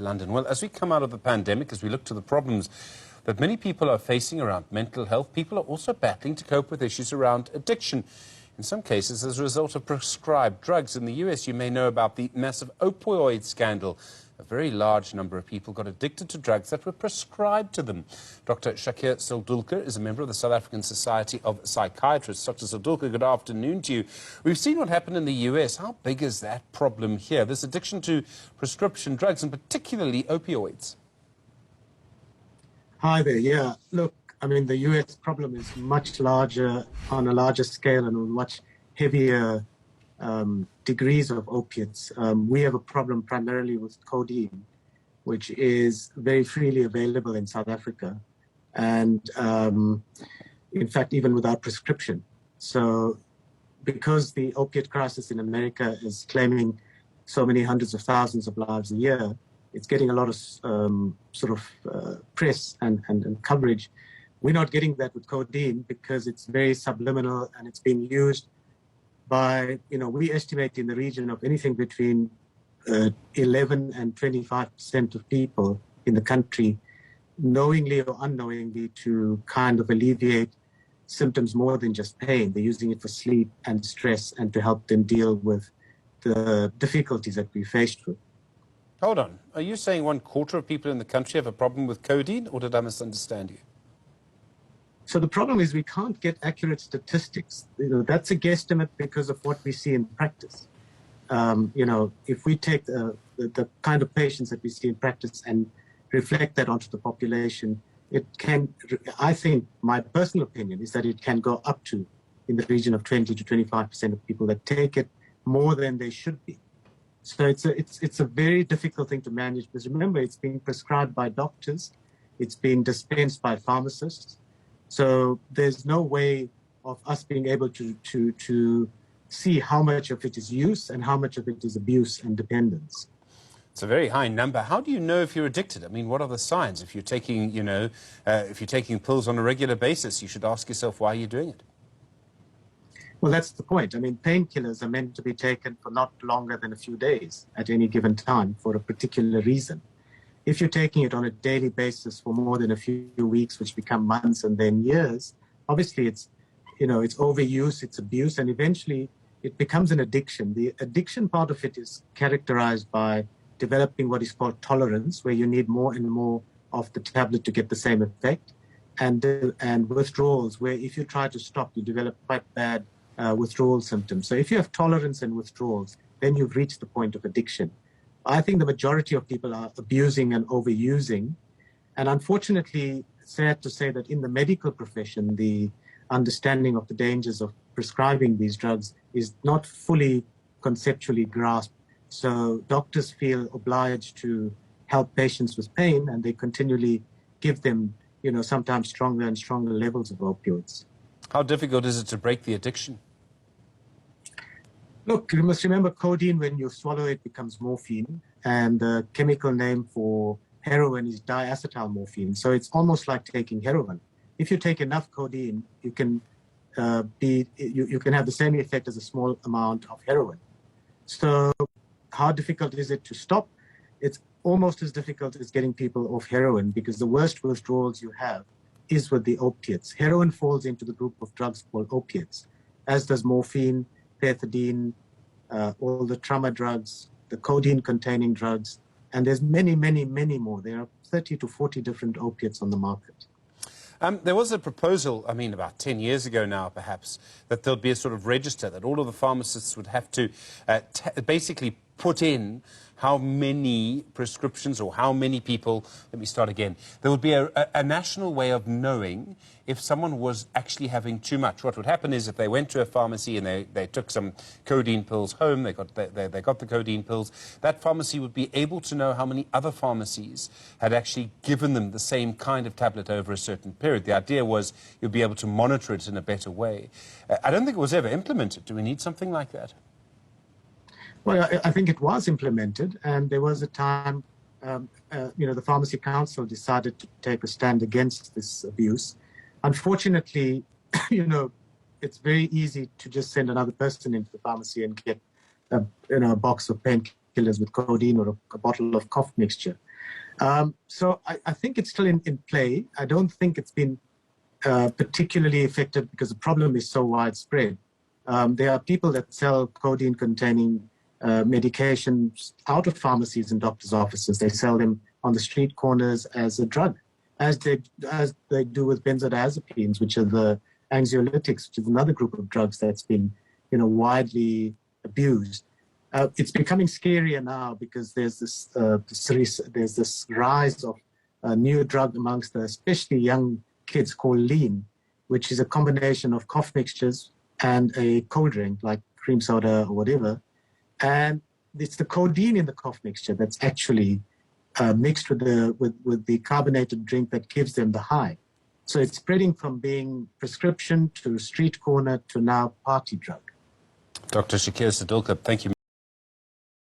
London. Well, as we come out of the pandemic, as we look to the problems that many people are facing around mental health, people are also battling to cope with issues around addiction. In some cases, as a result of prescribed drugs. In the US, you may know about the massive opioid scandal. A very large number of people got addicted to drugs that were prescribed to them. Dr. Shaquir Salduker is a member of the South African Society of Psychiatrists. Dr. Salduker, good afternoon to you. We've seen what happened in the US. How big is that problem here, this addiction to prescription drugs, and particularly opioids? Hi there. Yeah, look, I mean, the US problem is much larger, on a larger scale, and on much heavier degrees of opiates. We have a problem primarily with codeine, which is very freely available in South Africa, and in fact, even without prescription. So because the opiate crisis in America is claiming so many hundreds of thousands of lives a year, it's getting a lot of press and coverage. We're not getting that with codeine because it's very subliminal, and it's being used by, we estimate in the region of anything between 11 and 25% of people in the country, knowingly or unknowingly, to kind of alleviate symptoms more than just pain. They're using it for sleep and stress and to help them deal with the difficulties that we're faced with. Hold on. Are you saying 1/4 of people in the country have a problem with codeine, or did I misunderstand you? So the problem is we can't get accurate statistics. That's a guesstimate because of what we see in practice. If we take the kind of patients that we see in practice and reflect that onto the population, it can, I think, my personal opinion is that it can go up to in the region of 20 to 25% of people that take it more than they should be. So it's a very difficult thing to manage, because remember, it's being prescribed by doctors, it's being dispensed by pharmacists. So there's no way of us being able to see how much of it is use and how much of it is abuse and dependence. It's a very high number. How do you know if you're addicted? I mean, what are the signs? If you're taking, if you're taking pills on a regular basis, you should ask yourself, why are you doing it? Well, that's the point. I mean, painkillers are meant to be taken for not longer than a few days at any given time for a particular reason. If you're taking it on a daily basis for more than a few weeks, which become months and then years, obviously it's overuse, it's abuse, and eventually it becomes an addiction. The addiction part of it is characterized by developing what is called tolerance, where you need more and more of the tablet to get the same effect, and withdrawals, where if you try to stop, you develop quite bad withdrawal symptoms. So if you have tolerance and withdrawals, then you've reached the point of addiction. I think the majority of people are abusing and overusing. And unfortunately, sad to say that in the medical profession, the understanding of the dangers of prescribing these drugs is not fully conceptually grasped. So doctors feel obliged to help patients with pain, and they continually give them, sometimes stronger and stronger levels of opioids. How difficult is it to break the addiction? Look, you must remember, codeine, when you swallow it, becomes morphine, and the chemical name for heroin is diacetyl morphine. So it's almost like taking heroin. If you take enough codeine, you can you can have the same effect as a small amount of heroin. So how difficult is it to stop? It's almost as difficult as getting people off heroin, because the worst withdrawals you have is with the opiates. Heroin falls into the group of drugs called opiates, as does morphine, pethidine, all the trauma drugs, the codeine-containing drugs, and there's many, many, many more. There are 30 to 40 different opiates on the market. There was a proposal, about 10 years ago now, perhaps, that there'll be a sort of register that all of the pharmacists would have to basically put in how many prescriptions or how many people, let me start again. There would be a national way of knowing if someone was actually having too much. What would happen is if they went to a pharmacy and they took some codeine pills home, they got the codeine pills, that pharmacy would be able to know how many other pharmacies had actually given them the same kind of tablet over a certain period. The idea was you'd be able to monitor it in a better way. I don't think it was ever implemented. Do we need something like that? Well, I think it was implemented, and there was a time, the Pharmacy Council decided to take a stand against this abuse. Unfortunately, it's very easy to just send another person into the pharmacy and get a box of painkillers with codeine or a bottle of cough mixture. So I think it's still in play. I don't think it's been particularly effective because the problem is so widespread. There are people that sell codeine-containing medications out of pharmacies and doctors' offices. They sell them on the street corners as a drug, as they do with benzodiazepines, which are the anxiolytics, which is another group of drugs that's been, widely abused. It's becoming scarier now because there's this rise of a new drug amongst especially young kids called lean, which is a combination of cough mixtures and a cold drink like cream soda or whatever. And it's the codeine in the cough mixture that's actually mixed with the carbonated drink that gives them the high. So it's spreading from being prescription to street corner to now party drug. Dr. Shaquir Salduker, thank you.